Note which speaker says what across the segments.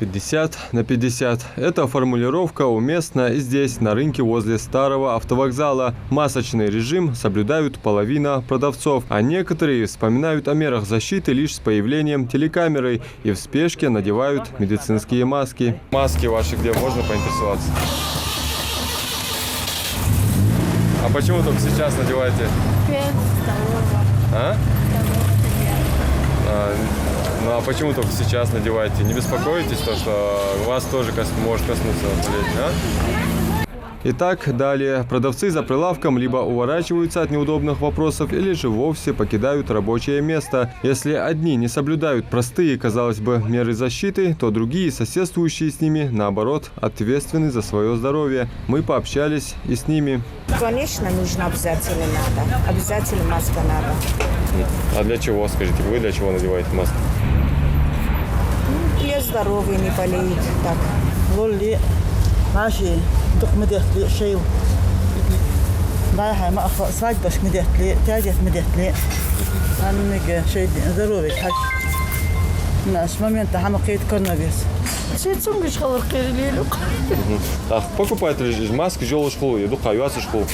Speaker 1: 50/50. Эта формулировка уместна и здесь, на рынке возле старого автовокзала. Масочный режим соблюдают половина продавцов, а некоторые вспоминают о мерах защиты лишь с появлением телекамеры и в спешке надевают медицинские маски. Маски ваши где, можно поинтересоваться? А почему только сейчас надеваете? А? Ну а почему только сейчас надеваете? Не беспокоитесь, что вас тоже может коснуться болезнь, а? Итак, далее. Продавцы за прилавком либо уворачиваются от неудобных вопросов, или же вовсе покидают рабочее место. Если одни не соблюдают простые, казалось бы, меры защиты, то другие, соседствующие с ними, наоборот, ответственны за свое здоровье. Мы пообщались и с ними.
Speaker 2: Конечно, нужно обязательно надо. Обязательно маска надо.
Speaker 1: А для чего, скажите, вы для чего надеваете маску?
Speaker 2: Для здоровья не болеет. Так.
Speaker 3: ماشي دق مديت لي شيء رايحة ما صاج بس مديت لي تاجت مديت لي أنا شيء ضروري حاج ناس ما منتهى ما قيد كنا بس
Speaker 2: Сетсум лишь халаркерили.
Speaker 1: Так, покупаете маски, желтую школу, еду каюаться школу.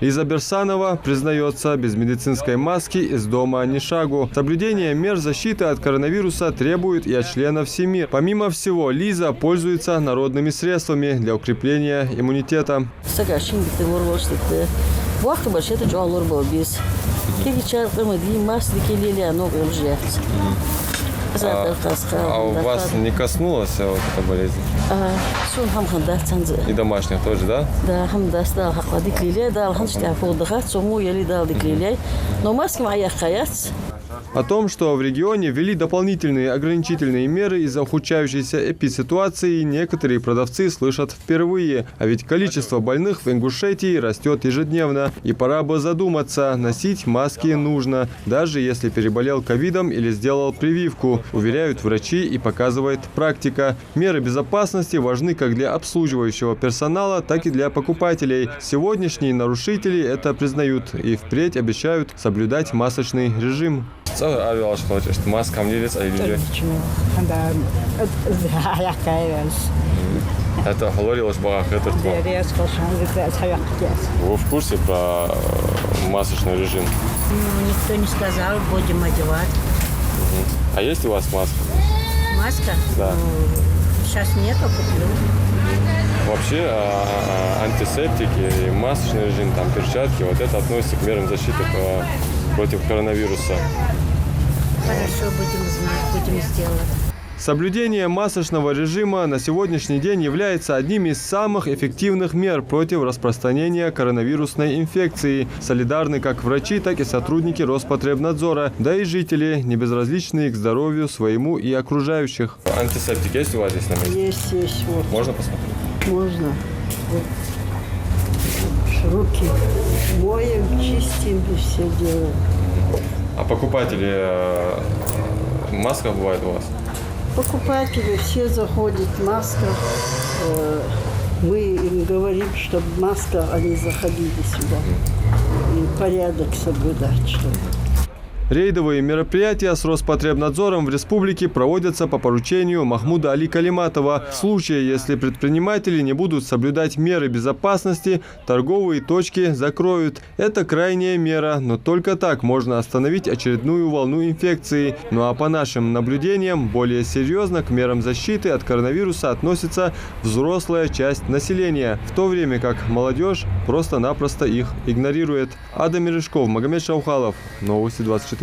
Speaker 1: Лиза Берсанова признается, без медицинской маски из дома ни шагу. Соблюдение мер защиты от коронавируса требует и от членов семьи. Помимо всего, Лиза пользуется народными средствами для укрепления иммунитета. А у вас не коснулась вот эта болезнь? И домашних тоже, да?
Speaker 4: Да,
Speaker 1: О том, что в регионе ввели дополнительные ограничительные меры из-за ухудшающейся эпидситуации, некоторые продавцы слышат впервые. А ведь количество больных в Ингушетии растет ежедневно. И пора бы задуматься, носить маски нужно, даже если переболел ковидом или сделал прививку, уверяют врачи и показывает практика. Меры безопасности важны как для обслуживающего персонала, так и для покупателей. Сегодняшние нарушители это признают и впредь обещают соблюдать масочный режим. Маска мне лица или это говорилось Вы в курсе про масочный режим?
Speaker 2: Никто не сказал, будем одевать.
Speaker 1: А есть у вас маска?
Speaker 2: Маска?
Speaker 1: Да.
Speaker 2: Сейчас нету, куплю.
Speaker 1: Вообще антисептики и масочный режим, там перчатки, вот это относится к мерам защиты против коронавируса.
Speaker 2: Хорошо, будем знать, будем сделать.
Speaker 1: Соблюдение масочного режима на сегодняшний день является одним из самых эффективных мер против распространения коронавирусной инфекции. Солидарны как врачи, так и сотрудники Роспотребнадзора, да и жители, не безразличные к здоровью своему и окружающих. Антисептик есть у вас здесь на месте?
Speaker 3: есть вот.
Speaker 1: Можно посмотреть?
Speaker 3: Можно. Руки моем, чистим и все делаем.
Speaker 1: А покупатели маска бывает у вас?
Speaker 3: Покупатели все заходят в масках. Мы им говорим, чтобы маска, они заходили сюда. И порядок соблюдать, чтобы.
Speaker 1: Рейдовые мероприятия с Роспотребнадзором в республике проводятся по поручению Махмуда Али Калиматова. В случае, если предприниматели не будут соблюдать меры безопасности, торговые точки закроют. Это крайняя мера, но только так можно остановить очередную волну инфекции. Ну а по нашим наблюдениям, более серьезно к мерам защиты от коронавируса относится взрослая часть населения, в то время как молодежь просто-напросто их игнорирует. Адам Мережков, Магомед Шаухалов, Новости 24.